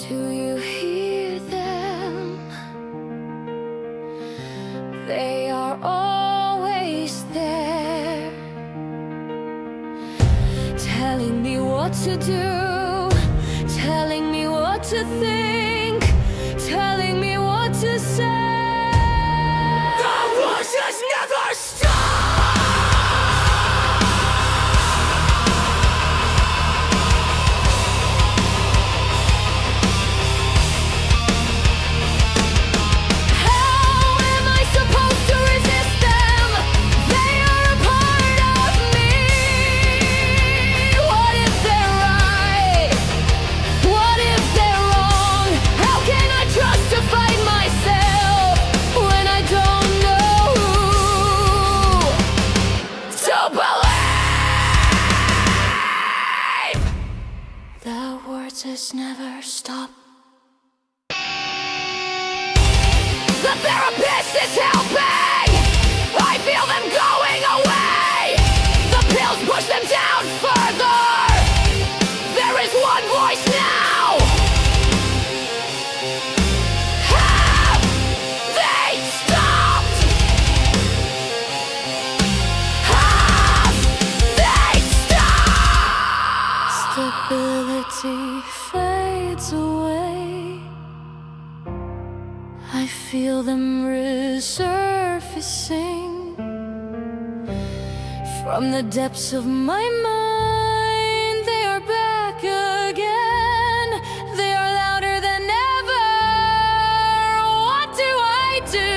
Do you hear them? They are always there, telling me what to do, telling me what to think, telling me what to say. The voices never stop. The words just never stop. The therapist is helping. I feel them going away. The pills push them down further. There is one voice now. Have they stopped? Have they stopped? Stability fades away. I feel them resurfacing from the depths of my mind. They are back again. They are louder than ever. What do I do?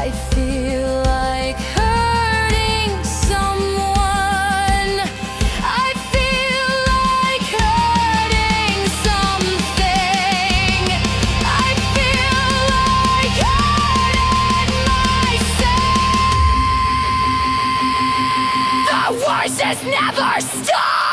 I feel like hurting someone. I feel like hurting something. I feel like hurting myself. The voices never stop.